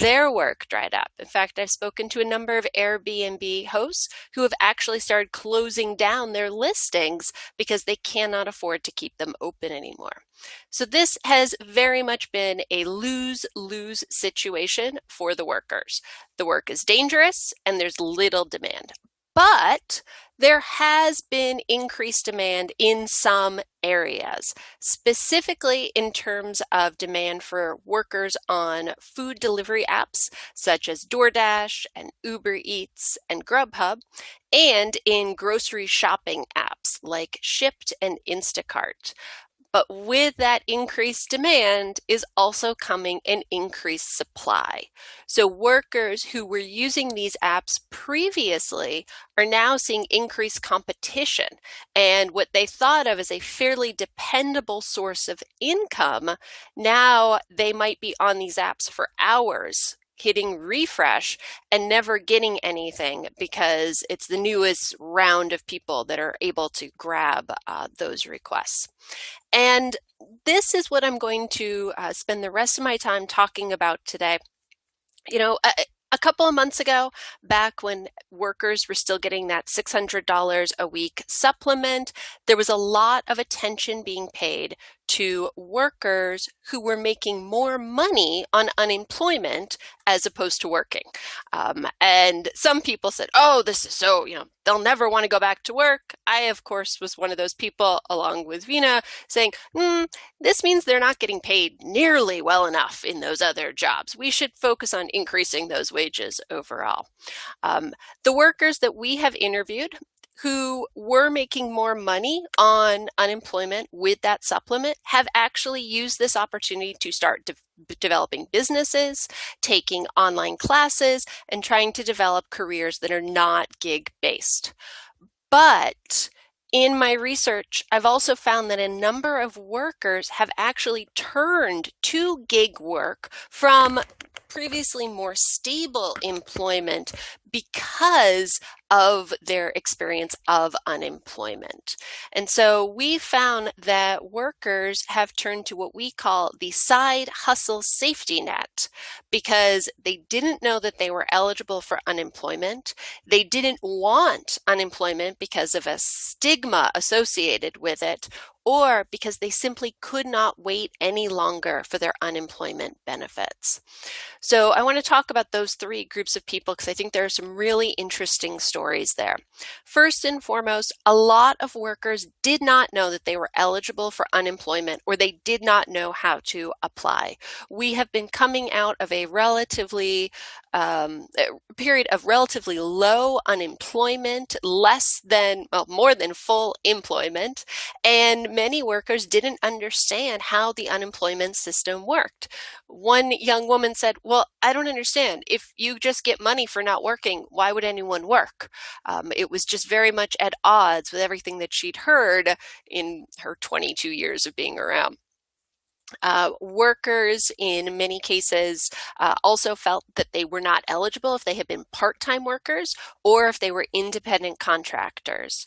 their work dried up. In fact, I've spoken to a number of Airbnb hosts who have actually started closing down their listings because they cannot afford to keep them open anymore. So this has very much been a lose-lose situation for the workers. The work is dangerous and there's little demand. But there has been increased demand in some areas, specifically in terms of demand for workers on food delivery apps such as DoorDash and Uber Eats and Grubhub, and in grocery shopping apps like Shipt and Instacart. But with that increased demand is also coming an increased supply. So workers who were using these apps previously are now seeing increased competition. And what they thought of as a fairly dependable source of income, now they might be on these apps for hours, hitting refresh and never getting anything because it's the newest round of people that are able to grab those requests. And this is what I'm going to spend the rest of my time talking about today. You know, a couple of months ago, back when workers were still getting that $600 a week supplement, there was a lot of attention being paid to workers who were making more money on unemployment as opposed to working. And some people said, oh, this is so, they'll never want to go back to work. I, of course, was one of those people, along with Veena, saying, this means they're not getting paid nearly well enough in those other jobs. We should focus on increasing those wages overall. The workers that we have interviewed who were making more money on unemployment with that supplement have actually used this opportunity to start developing businesses, taking online classes, and trying to develop careers that are not gig-based. But in my research, I've also found that a number of workers have actually turned to gig work from previously more stable employment because of their experience of unemployment. And so we found that workers have turned to what we call the side hustle safety net because they didn't know that they were eligible for unemployment. They didn't want unemployment because of a stigma associated with it, or because they simply could not wait any longer for their unemployment benefits. So I want to talk about those three groups of people because I think there are some really interesting stories there. First and foremost, a lot of workers did not know that they were eligible for unemployment, or they did not know how to apply. We have been coming out of a period of relatively low unemployment, more than full employment, and many workers didn't understand how the unemployment system worked. One young woman said, well, I don't understand. If you just get money for not working, why would anyone work? It was just very much at odds with everything that she'd heard in her 22 years of being around. Workers in many cases also felt that they were not eligible if they had been part-time workers or if they were independent contractors.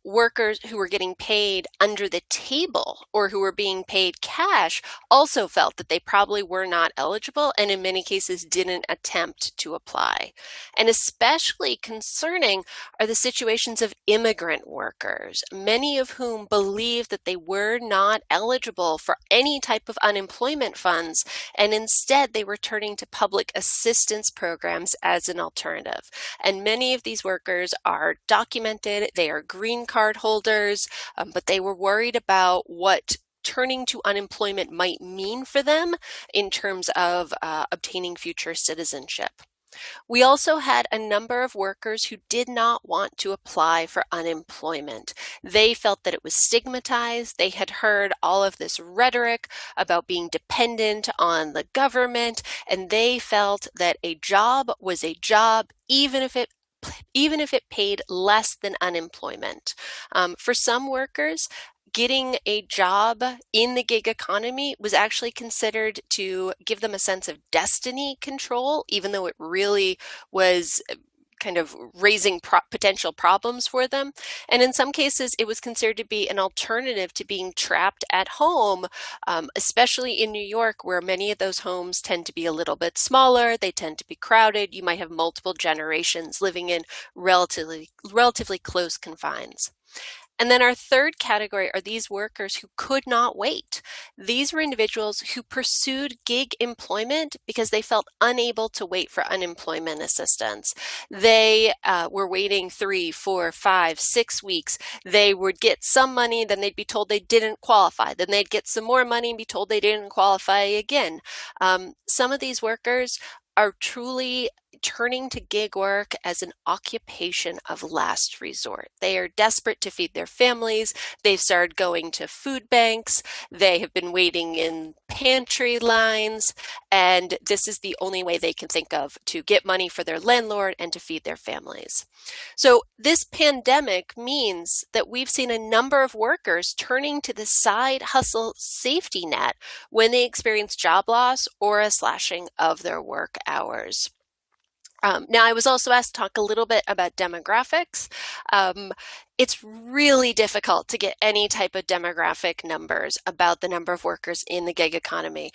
Workers who were getting paid under the table or who were being paid cash also felt that they probably were not eligible and in many cases didn't attempt to apply. And especially concerning are the situations of immigrant workers, many of whom believed that they were not eligible for any type of unemployment funds, and instead they were turning to public assistance programs as an alternative. And many of these workers are documented, they are green card holders, but they were worried about what turning to unemployment might mean for them in terms of obtaining future citizenship. We also had a number of workers who did not want to apply for unemployment. They felt that it was stigmatized. They had heard all of this rhetoric about being dependent on the government, and they felt that a job was a job, even if it paid less than unemployment. For some workers, getting a job in the gig economy was actually considered to give them a sense of destiny control, even though it really was kind of raising potential problems for them. And in some cases, it was considered to be an alternative to being trapped at home, especially in New York, where many of those homes tend to be a little bit smaller. They tend to be crowded. You might have multiple generations living in relatively close confines. And then our third category are these workers who could not wait. These were individuals who pursued gig employment because they felt unable to wait for unemployment assistance. They were waiting 3, 4, 5, 6 weeks. They would get some money, then they'd be told they didn't qualify. Then they'd get some more money and be told they didn't qualify again. Some of these workers are truly turning to gig work as an occupation of last resort. They are desperate to feed their families. They've started going to food banks. They have been waiting in pantry lines, and this is the only way they can think of to get money for their landlord and to feed their families. So this pandemic means that we've seen a number of workers turning to the side hustle safety net when they experience job loss or a slashing of their work hours. Now, I was also asked to talk a little bit about demographics. It's really difficult to get any type of demographic numbers about the number of workers in the gig economy.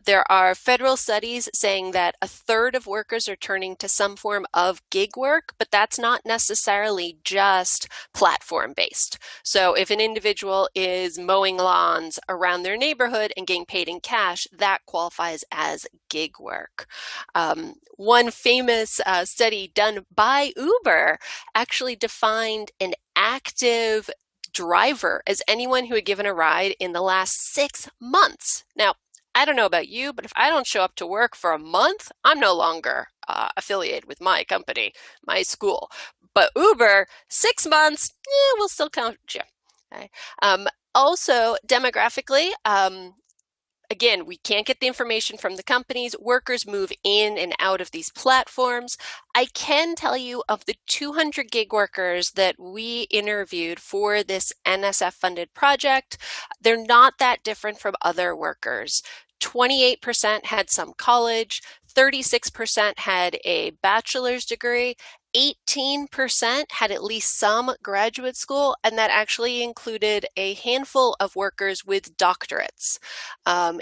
There are federal studies saying that a third of workers are turning to some form of gig work, but that's not necessarily just platform-based. So if an individual is mowing lawns around their neighborhood and getting paid in cash, that qualifies as gig work. One famous study done by Uber actually defined an active driver as anyone who had given a ride in the last 6 months. Now, I don't know about you, but if I don't show up to work for a month, I'm no longer affiliated with my company, my school. But Uber, 6 months, we'll still count you. Okay. Also, demographically, again, we can't get the information from the companies. Workers move in and out of these platforms. I can tell you of the 200 gig workers that we interviewed for this NSF-funded project, they're not that different from other workers. 28% had some college, 36% had a bachelor's degree, 18% had at least some graduate school, and that actually included a handful of workers with doctorates,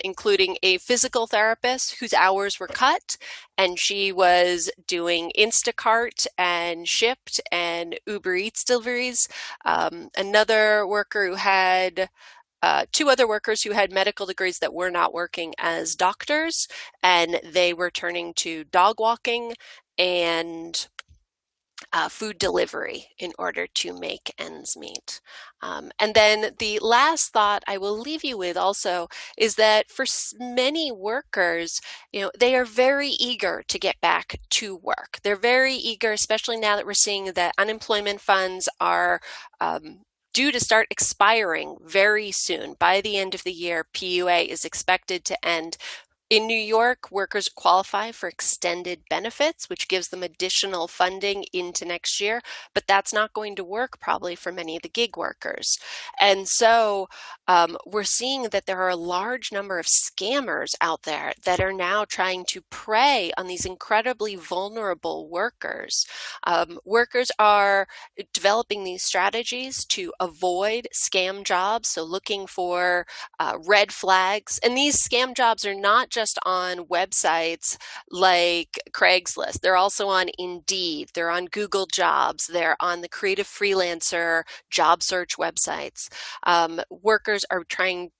including a physical therapist whose hours were cut, and she was doing Instacart and Shipt and Uber Eats deliveries. Another worker who had two other workers who had medical degrees that were not working as doctors, and they were turning to dog walking and food delivery in order to make ends meet. And then the last thought I will leave you with also is that for many workers, they are very eager to get back to work. They're very eager, especially now that we're seeing that unemployment funds are due to start expiring very soon. By the end of the year, PUA is expected to end. In New York, workers qualify for extended benefits, which gives them additional funding into next year, but that's not going to work probably for many of the gig workers. And so we're seeing that there are a large number of scammers out there that are now trying to prey on these incredibly vulnerable workers. Workers are developing these strategies to avoid scam jobs, so looking for red flags. And these scam jobs are not just on websites like Craigslist. They're also on Indeed. They're on Google Jobs. They're on the Creative Freelancer job search websites. Scam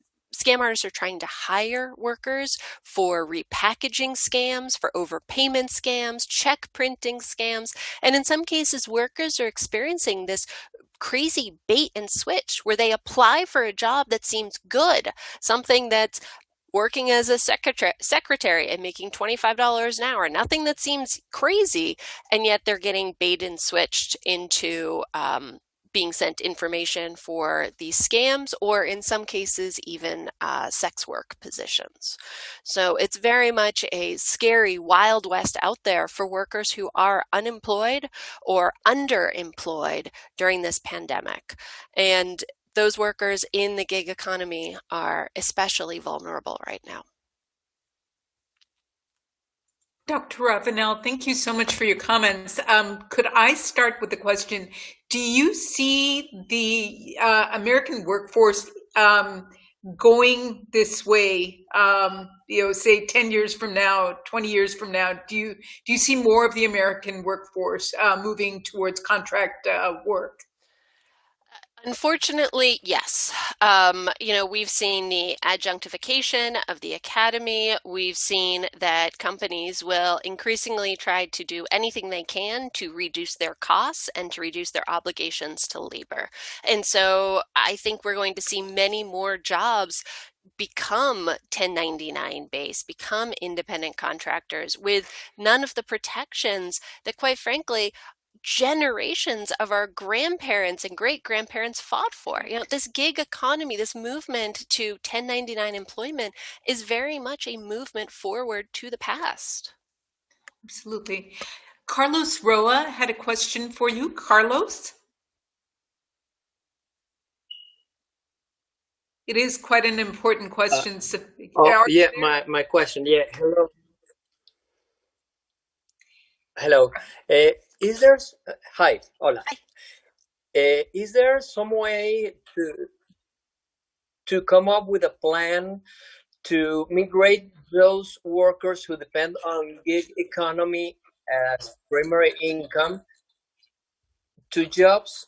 artists are trying to hire workers for repackaging scams, for overpayment scams, check printing scams, and in some cases, workers are experiencing this crazy bait and switch where they apply for a job that seems good, something that's working as a secretary and making $25 an hour, nothing that seems crazy, and yet they're getting bait and switched into being sent information for these scams, or in some cases even sex work positions. So it's very much a scary Wild West out there for workers who are unemployed or underemployed during this pandemic. And those workers in the gig economy are especially vulnerable right now. Dr. Ravenelle, thank you so much for your comments. Could I start with the question, do you see the American workforce going this way, say 10 years from now, 20 years from now? Do you see more of the American workforce moving towards contract work? Unfortunately, yes. We've seen the adjunctification of the academy. We've seen that companies will increasingly try to do anything they can to reduce their costs and to reduce their obligations to labor. And so I think we're going to see many more jobs become 1099 based, become independent contractors with none of the protections that, quite frankly, generations of our grandparents and great grandparents fought for. This gig economy, this movement to 1099 employment is very much a movement forward to the past. Absolutely. Carlos Roa had a question for you. Carlos? It is quite an important Uh, question. So, oh are you yeah, there? my question. Yeah, hello, hello. Is there hi, hola? Is there some way to come up with a plan to migrate those workers who depend on gig economy as primary income to jobs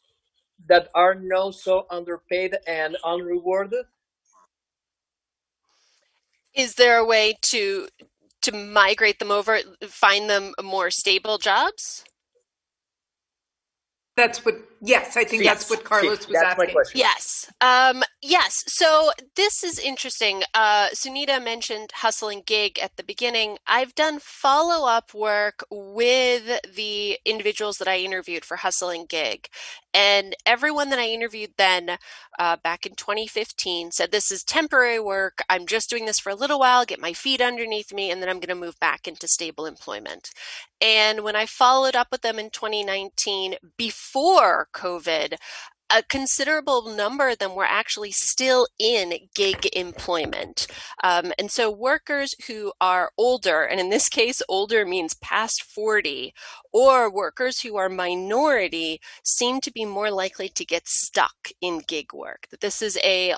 that are now so underpaid and unrewarded? Is there a way to migrate them over, find them more stable jobs? Yes, I think that's Yes. what See, Carlos was that's my asking. question. Yes. Yes. So this is interesting. Sunita mentioned hustle and gig at the beginning. I've done follow-up work with the individuals that I interviewed for hustle and gig. And everyone that I interviewed then, back in 2015, said, this is temporary work. I'm just doing this for a little while, get my feet underneath me, and then I'm going to move back into stable employment. And when I followed up with them in 2019, before COVID, a considerable number of them were actually still in gig employment. And so workers who are older, and in this case, older means past 40, or workers who are minority seem to be more likely to get stuck in gig work. That this is a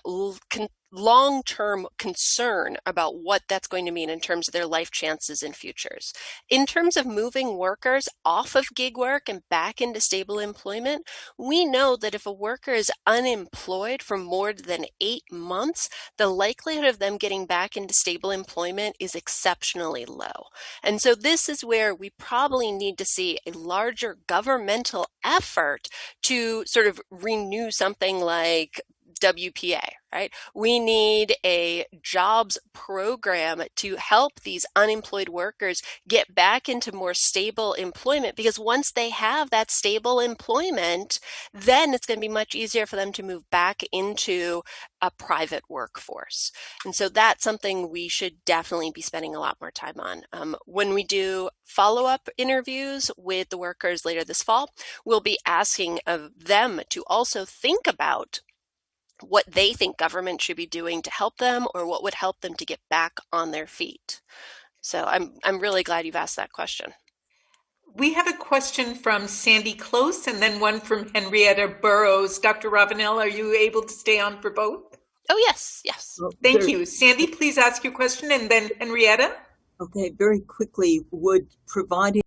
long-term concern about what that's going to mean in terms of their life chances and futures. In terms of moving workers off of gig work and back into stable employment, we know that if a worker is unemployed for more than 8 months, the likelihood of them getting back into stable employment is exceptionally low. And so this is where we probably need to see a larger governmental effort to sort of renew something like WPA, right? We need a jobs program to help these unemployed workers get back into more stable employment, because once they have that stable employment, then it's going to be much easier for them to move back into a private workforce. And so that's something we should definitely be spending a lot more time on. When we do follow-up interviews with the workers later this fall, we'll be asking of them to also think about what they think government should be doing to help them, or what would help them to get back on their feet. So I'm really glad you've asked that question. We have a question from Sandy Close and then one from Henrietta Burrows. Dr. Ravenelle, are you able to stay on for both? Oh, yes, yes. Thank you. Sandy, please ask your question, and then Henrietta. Okay, very quickly, would providing